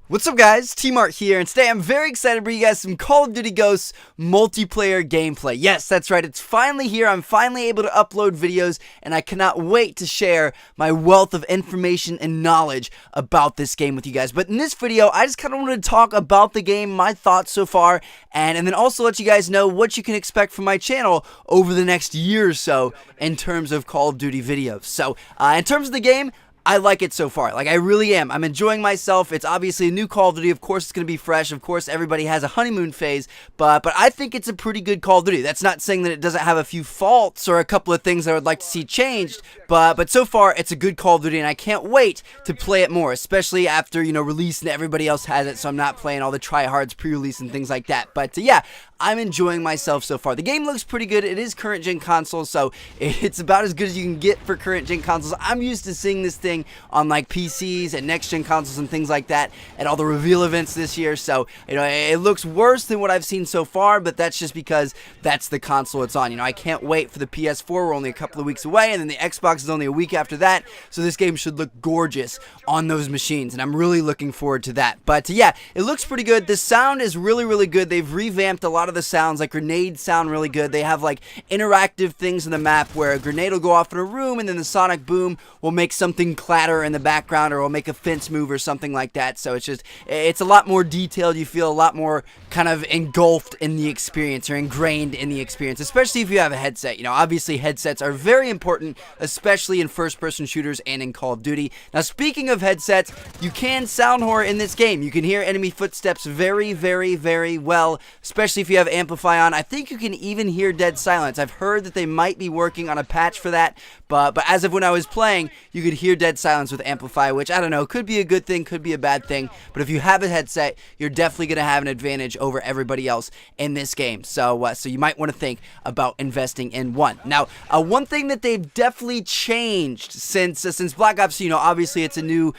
What's up guys, T-Mart here, and today I'm very excited to bring you guys some Call of Duty Ghosts multiplayer gameplay. Yes, that's right, it's finally here. I'm finally able to upload videos, and I cannot wait to share my wealth of information and knowledge about this game with you guys. But in this video, I just kind of wanted to talk about the game, my thoughts so far, and then also let you guys know what you can expect from my channel over the next year or so in terms of Call of Duty videos. So, in terms of the game, I like it so far. Like, I really am. I'm enjoying myself. It's obviously a new Call of Duty. Of course, it's going to be fresh. Of course, everybody has a honeymoon phase. But I think it's a pretty good Call of Duty. That's not saying that it doesn't have a few faults or a couple of things that I would like to see changed. But so far, it's a good Call of Duty, and I can't wait to play it more, especially after, release and everybody else has it, so I'm not playing all the tryhards pre-release and things like that. But yeah, I'm enjoying myself so far. The game looks pretty good. It is current-gen consoles, so it's about as good as you can get for current-gen consoles. I'm used to seeing this thing on like PCs and next-gen consoles and things like that at all the reveal events this year, so it looks worse than what I've seen so far, but that's just because that's the console it's on. I can't wait for the PS4. We're only a couple of weeks away, and then the Xbox is only a week after that, so this game should look gorgeous on those machines, and I'm really looking forward to that. But yeah, it looks pretty good. The sound is really, really good. They've revamped a lot of the sounds. Like, grenades sound really good. They have like interactive things in the map where a grenade will go off in a room, and then the sonic boom will make something clatter in the background, or will make a fence move or something like that. So it's a lot more detailed. You feel a lot more kind of engulfed in the experience, or ingrained in the experience, especially if you have a headset. Obviously headsets are very important, especially in first-person shooters and in Call of Duty. Now, speaking of headsets, you can sound whore in this game. You can hear enemy footsteps very, very, very well, especially if you have Amplify on. I think you can even hear dead silence. I've heard that they might be working on a patch for that, but as of when I was playing, you could hear dead silence with Amplify, which, I don't know, could be a good thing, could be a bad thing, but if you have a headset, you're definitely going to have an advantage over everybody else in this game, so you might want to think about investing in one. Now, one thing that they've definitely changed since Black Ops 2, obviously it's a new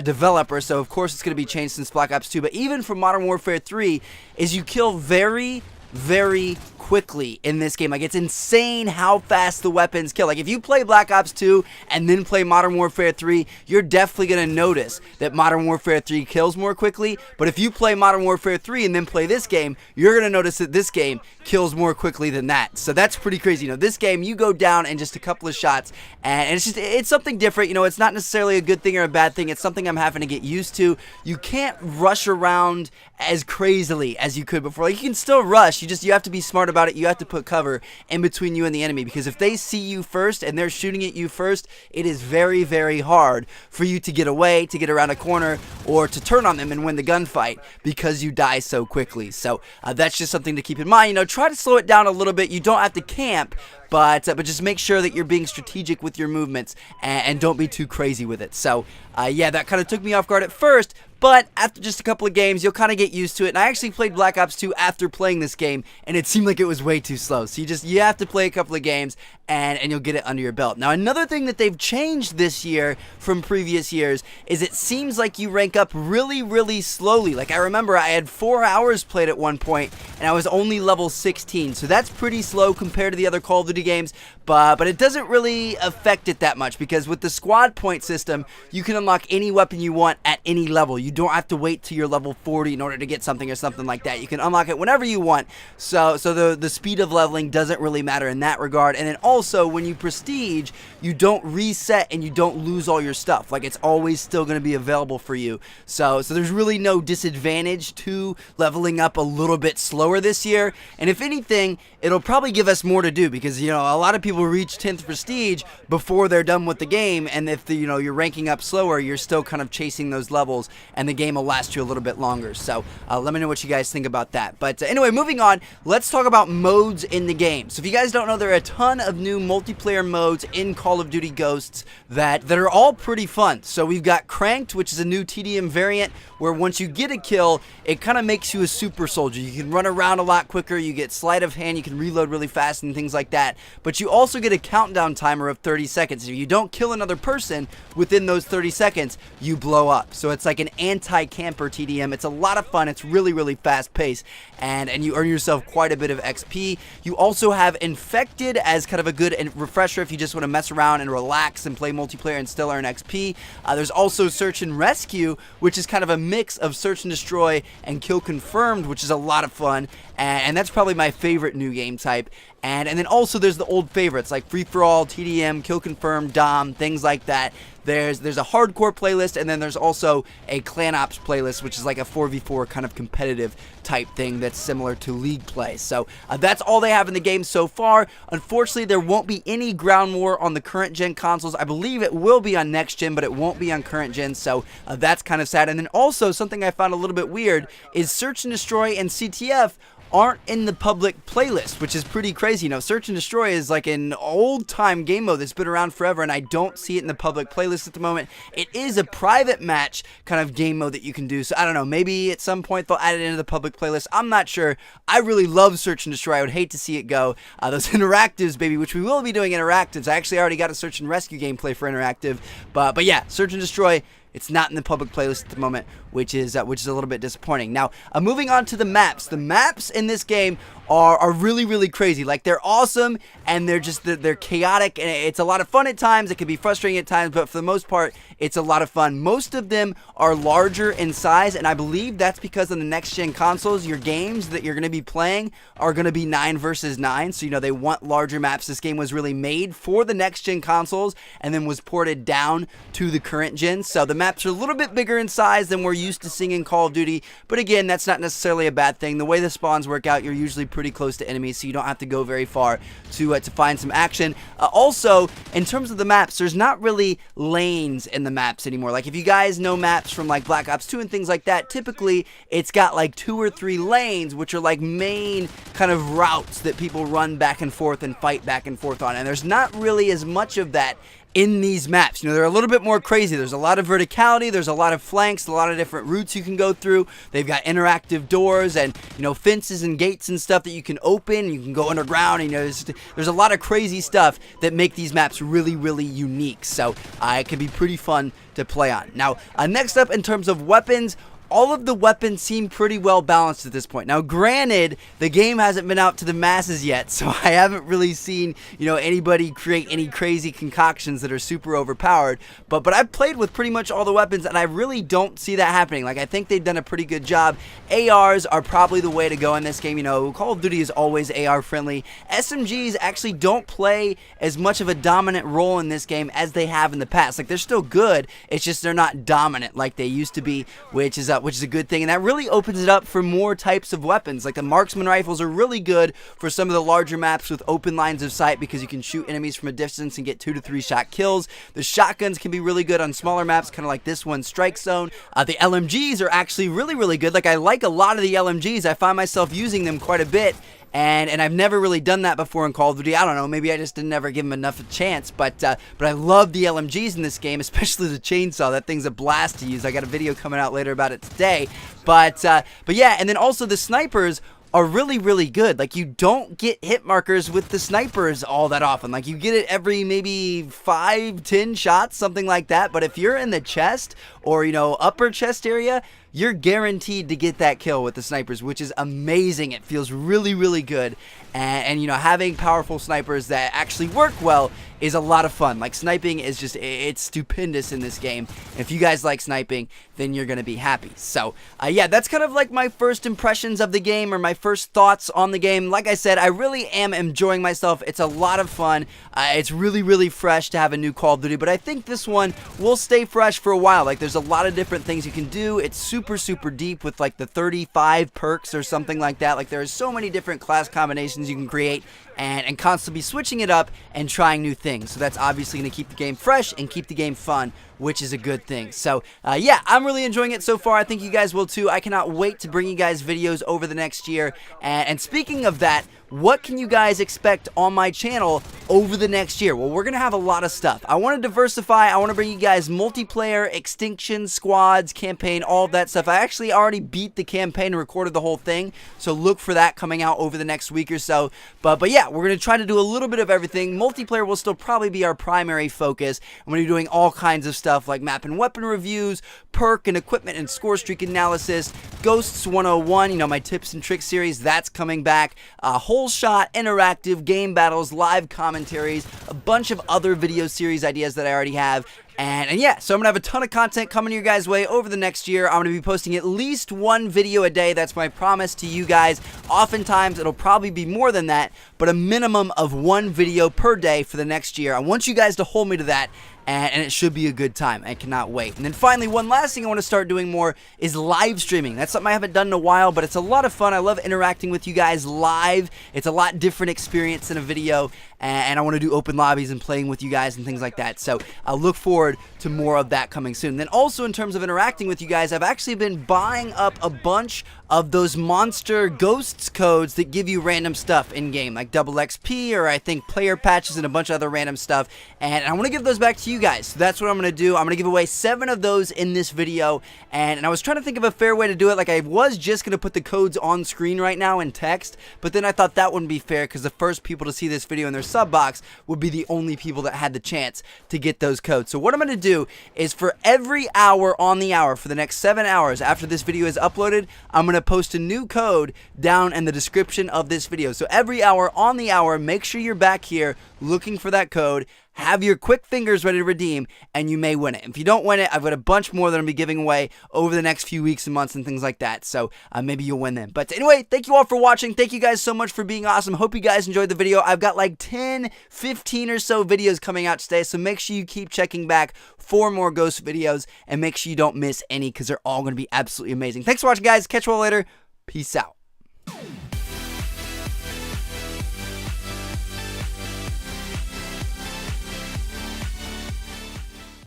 developer, so of course it's going to be changed since Black Ops 2, but even from Modern Warfare 3, is you kill very, very quickly in this game. Like, it's insane how fast the weapons kill. Like, if you play Black Ops 2 and then play Modern Warfare 3, you're definitely going to notice that Modern Warfare 3 kills more quickly, but if you play Modern Warfare 3 and then play this game, you're going to notice that this game kills more quickly than that. So that's pretty crazy. This game, you go down in just a couple of shots, and it's something different. It's not necessarily a good thing or a bad thing. It's something I'm having to get used to. You can't rush around as crazily as you could before. Like, you can still rush, you have to be smart about it. You have to put cover in between you and the enemy, because if they see you first and they're shooting at you first, it is very, very hard for you to get away, to get around a corner, or to turn on them and win the gunfight, because you die so quickly. So that's just something to keep in mind. Try to slow it down a little bit. You don't have to camp, but just make sure that you're being strategic with your movements, and don't be too crazy with it. So yeah, that kind of took me off guard at first, but after just a couple of games, you'll kind of get used to it. And I actually played Black Ops 2 after playing this game, and it seemed like it was way too slow. So you have to play a couple of games, and you'll get it under your belt. Now, another thing that they've changed this year from previous years is it seems like you rank up really, really slowly. Like, I remember I had 4 hours played at one point, and I was only level 16. So that's pretty slow compared to the other Call of Duty games, but it doesn't really affect it that much, because with the squad point system, you can unlock any weapon you want at any level. You don't have to wait till you're level 40 in order to get something or something like that. You can unlock it whenever you want, so the speed of leveling doesn't really matter in that regard. And then also, when you prestige, you don't reset and you don't lose all your stuff. Like, it's always still going to be available for you, so there's really no disadvantage to leveling up a little bit slower this year. And if anything, it'll probably give us more to do, because a lot of people reach 10th prestige before they're done with the game, and if you're ranking up slower, you're still kind of chasing those levels, and the game will last you a little bit longer. So let me know what you guys think about that. But anyway, moving on, let's talk about modes in the game. So if you guys don't know, there are a ton of new multiplayer modes in Call of Duty Ghosts that are all pretty fun. So we've got Cranked, which is a new TDM variant, where once you get a kill, it kind of makes you a super soldier. You can run around a lot quicker, you get sleight of hand, you can reload really fast and things like that. but you also get a countdown timer of 30 seconds. If you don't kill another person within those 30 seconds, you blow up. So it's like an anti-camper TDM. It's a lot of fun. It's really, really fast paced, and you earn yourself quite a bit of XP. You also have Infected as kind of a good refresher if you just want to mess around and relax and play multiplayer and still earn XP. There's also Search and Rescue, which is kind of a mix of Search and Destroy and Kill Confirmed, which is a lot of fun, and that's probably my favorite new game type. And then also there's the old favorites like Free For All, TDM, Kill Confirmed, Dom, things like that. There's a hardcore playlist, and then there's also a clan ops playlist, which is like a 4v4 kind of competitive type thing that's similar to League play. So that's all they have in the game so far. Unfortunately, there won't be any ground war on the current gen consoles. I believe it will be on next gen, but it won't be on current gen, so that's kind of sad. And then also something I found a little bit weird is Search and Destroy and CTF aren't in the public playlist, which is pretty crazy. You know, Search and Destroy is like an old-time game mode that's been around forever, and I don't see it in the public playlist at the moment. It is a private match kind of game mode that you can do, so I don't know, maybe at some point they'll add it into the public playlist. I'm not sure. I really love Search and Destroy. I would hate to see it go. Those interactives, baby, which we will be doing interactives. I actually already got a Search and Rescue gameplay for interactive, but yeah, Search and Destroy, it's not in the public playlist at the moment, which is a little bit disappointing. Now, moving on to the maps. The maps in this game are really, really crazy. Like, they're awesome, and they're chaotic, and it's a lot of fun at times. It can be frustrating at times, but for the most part, it's a lot of fun. Most of them are larger in size, and I believe that's because on the next-gen consoles, your games that you're going to be playing are going to be 9 versus 9, so, you know, they want larger maps. This game was really made for the next-gen consoles, and then was ported down to the current gen, so the maps are a little bit bigger in size than we're used to seeing in Call of Duty, but again, that's not necessarily a bad thing. The way the spawns work out, you're usually pretty close to enemies, so you don't have to go very far to find some action. Also, in terms of the maps, there's not really lanes in the maps anymore. Like, if you guys know maps from like Black Ops 2 and things like that, typically it's got like 2 or 3 lanes, which are like main kind of routes that people run back and forth and fight back and forth on, and there's not really as much of that in these maps. You know, they're a little bit more crazy. There's a lot of verticality, there's a lot of flanks, a lot of different routes you can go through. They've got interactive doors and, you know, fences and gates and stuff that you can open. You can go underground, and, you know, there's a lot of crazy stuff that make these maps really, really unique. So it can be pretty fun to play on. Now, next up in terms of weapons, all of the weapons seem pretty well balanced at this point. Now, granted, the game hasn't been out to the masses yet, so I haven't really seen, you know, anybody create any crazy concoctions that are super overpowered, but I've played with pretty much all the weapons, and I really don't see that happening. Like, I think they've done a pretty good job. ARs are probably the way to go in this game. You know, Call of Duty is always AR friendly. SMGs actually don't play as much of a dominant role in this game as they have in the past. Like, they're still good, it's just they're not dominant like they used to be, which is a good thing, and that really opens it up for more types of weapons. Like, the marksman rifles are really good for some of the larger maps with open lines of sight, because you can shoot enemies from a distance and get 2 to 3 shot kills. The shotguns can be really good on smaller maps, kind of like this one, Strike Zone. The LMGs are actually really, really good. Like, I like a lot of the LMGs. I find myself using them quite a bit, and I've never really done that before in Call of Duty. I don't know, maybe I just didn't ever give them enough of a chance, but I love the LMGs in this game, especially the chainsaw. That thing's a blast to use. I got a video coming out later about it today, but yeah, and then also the snipers are really, really good. Like, you don't get hit markers with the snipers all that often. Like, you get it every maybe 5-10 shots, something like that, but if you're in the chest or, you know, upper chest area, you're guaranteed to get that kill with the snipers, which is amazing. It feels really, really good, and you know, having powerful snipers that actually work well is a lot of fun. Like, sniping is just, it's stupendous in this game. If you guys like sniping, then you're gonna be happy. So yeah, that's kind of like my first impressions of the game, or my first thoughts on the game. Like I said, I really am enjoying myself. It's a lot of fun. It's really, really fresh to have a new Call of Duty, but I think this one will stay fresh for a while. Like, there's a lot of different things you can do. It's super, super deep with like the 35 perks or something like that. Like, there are so many different class combinations you can create, and constantly switching it up and trying new things. So that's obviously going to keep the game fresh and keep the game fun, which is a good thing. So yeah, I'm really enjoying it so far. I think you guys will too. I cannot wait to bring you guys videos over the next year. And speaking of that, what can you guys expect on my channel over the next year? Well, we're going to have a lot of stuff. I want to diversify. I want to bring you guys multiplayer, extinction, squads, campaign, all of that stuff. I actually already beat the campaign and recorded the whole thing, so look for that coming out over the next week or so. But yeah, we're going to try to do a little bit of everything. Multiplayer will still probably be our primary focus. I'm going to be doing all kinds of stuff like map and weapon reviews, perk and equipment and score streak analysis, Ghosts 101, my tips and tricks series, that's coming back, whole shot, interactive, game battles, live commentaries, a bunch of other video series ideas that I already have. And yeah, so I'm going to have a ton of content coming your guys' way over the next year. I'm going to be posting at least one video a day. That's my promise to you guys. Oftentimes, it'll probably be more than that, but a minimum of one video per day for the next year. I want you guys to hold me to that. And it should be a good time. I cannot wait. And then finally, one last thing I want to start doing more is live streaming. That's something I haven't done in a while, but it's a lot of fun. I love interacting with you guys live. It's a lot different experience than a video, and I want to do open lobbies and playing with you guys and things like that. So I'll look forward to more of that coming soon. Then also in terms of interacting with you guys, I've actually been buying up a bunch of those monster ghosts codes that give you random stuff in game, like double XP, or I think player patches and a bunch of other random stuff. And I want to give those back to you guys. So that's what I'm going to do. I'm going to give away 7 of those in this video. And I was trying to think of a fair way to do it. Like, I was just going to put the codes on screen right now in text, but then I thought that wouldn't be fair because the first people to see this video in their sub box would be the only people that had the chance to get those codes. So what I'm going to do is for every hour on the hour, for the next 7 hours after this video is uploaded, I'm going to post a new code down in the description of this video. So every hour on the hour, make sure you're back here looking for that code. Have your quick fingers ready to redeem, and you may win it. If you don't win it, I've got a bunch more that I'm going to be giving away over the next few weeks and months and things like that. So maybe you'll win them. But anyway, thank you all for watching. Thank you guys so much for being awesome. Hope you guys enjoyed the video. I've got like 10, 15 or so videos coming out today. So make sure you keep checking back for more Ghost videos, and make sure you don't miss any because they're all going to be absolutely amazing. Thanks for watching, guys. Catch you all later. Peace out.